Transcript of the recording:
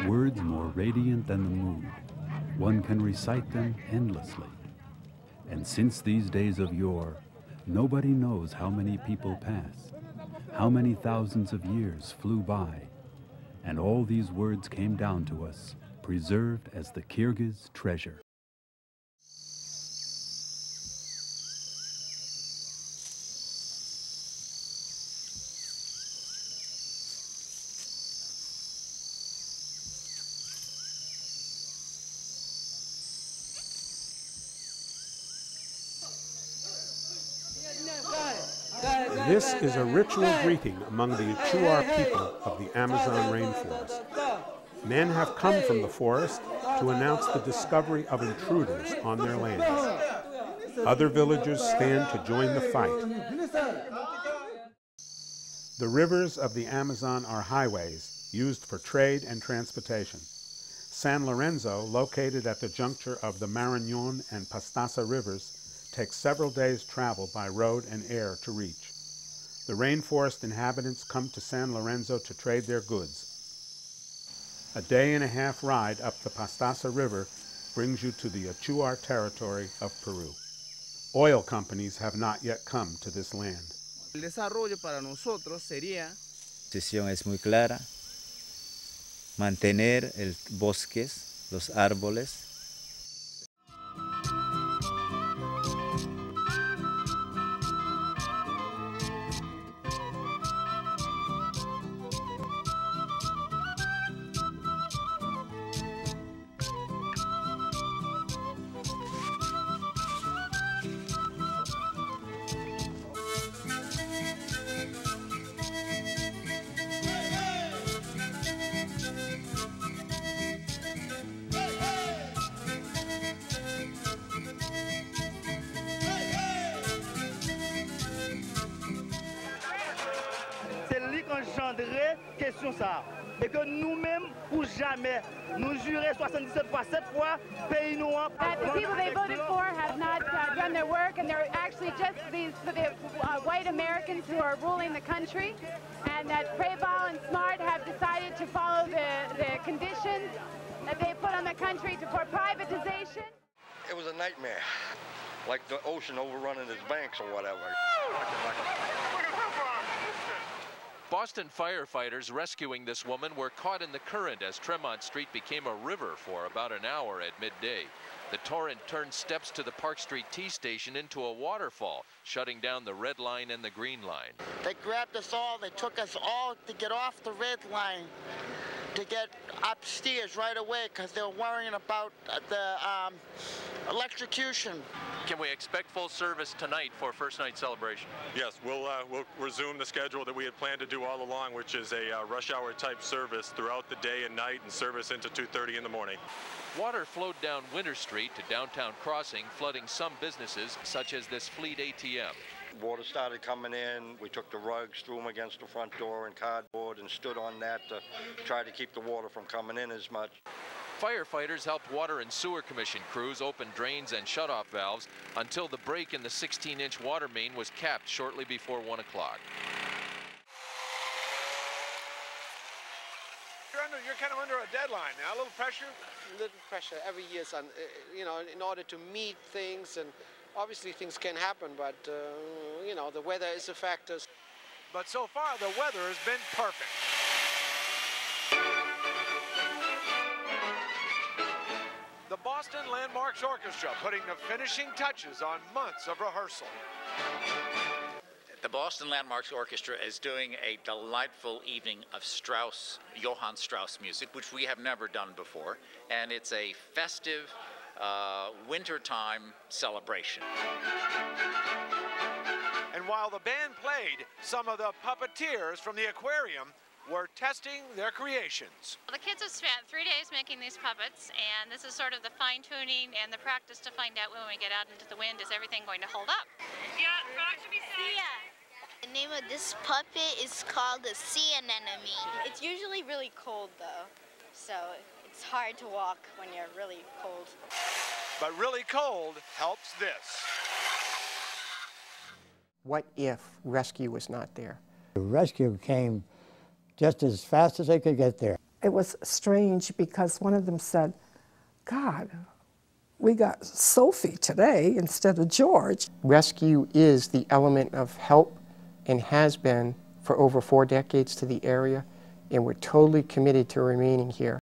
Words more radiant than the moon, one can recite them endlessly. And since these days of yore, nobody knows how many people passed, how many thousands of years flew by, and all these words came down to us, preserved as the Kyrgyz treasure. This is a ritual greeting among the Achuar people of the Amazon rainforest. Men have come from the forest to announce the discovery of intruders on their lands. Other villagers stand to join the fight. The rivers of the Amazon are highways used for trade and transportation. San Lorenzo, located at the juncture of the Marañón and Pastaza rivers, takes several days' travel by road and air to reach. The rainforest inhabitants come to San Lorenzo to trade their goods. A day-and-a-half ride up the Pastaza River brings you to the Achuar territory of Peru. Oil companies have not yet come to this land. El desarrollo para nosotros sería... La decisión es muy clara, mantener el bosques, los árboles. Question ça, mais que nous-mêmes, pour jamais, nous jurer 77 fois, 7 fois, pays noirs. That the people they voted for have not done their work, and they're actually just the white Americans who are ruling the country, and that Preval and Smart have decided to follow the conditions that they put on the country for privatization. It was a nightmare, like the ocean overrunning its banks or whatever. Boston firefighters rescuing this woman were caught in the current as Tremont Street became a river for about an hour at midday. The torrent turned steps to the Park Street T station into a waterfall, shutting down the red line and the green line. They grabbed us all, they took us all to get off the red line, to get upstairs right away because they were worrying about the electrocution. Can we expect full service tonight for first night celebration? Yes, we'll resume the schedule that we had planned to do all along, which is a rush hour type service throughout the day and night and service into 2:30 in the morning. Water flowed down Winter Street to downtown Crossing, flooding some businesses such as this Fleet ATM. Water started coming in. We took the rugs, threw them against the front door and cardboard and stood on that to try to keep the water from coming in as much. Firefighters helped Water and Sewer Commission crews open drains and shut-off valves until the break in the 16-inch water main was capped shortly before 1 o'clock. You're kind of under a deadline now, a little pressure? A little pressure every year, son. You know, in order to meet things, and obviously things can happen, but, you know, the weather is a factor. But so far, the weather has been perfect. The Boston Landmarks Orchestra putting the finishing touches on months of rehearsal. The Boston Landmarks Orchestra is doing a delightful evening of Johann Strauss music, which we have never done before, and it's a festive wintertime celebration. And while the band played, some of the puppeteers from the aquarium were testing their creations. The kids have spent 3 days making these puppets, and this is sort of the fine-tuning and the practice to find out when we get out into the wind, is everything going to hold up? Yeah, the name of this puppet is called the sea anemone. It's usually really cold though, so it's hard to walk when you're really cold. But really cold helps this. What if rescue was not there? The rescue came just as fast as they could get there. It was strange because one of them said, God, we got Sophie today instead of George. Rescue is the element of help and has been for over 4 decades to the area, and we're totally committed to remaining here.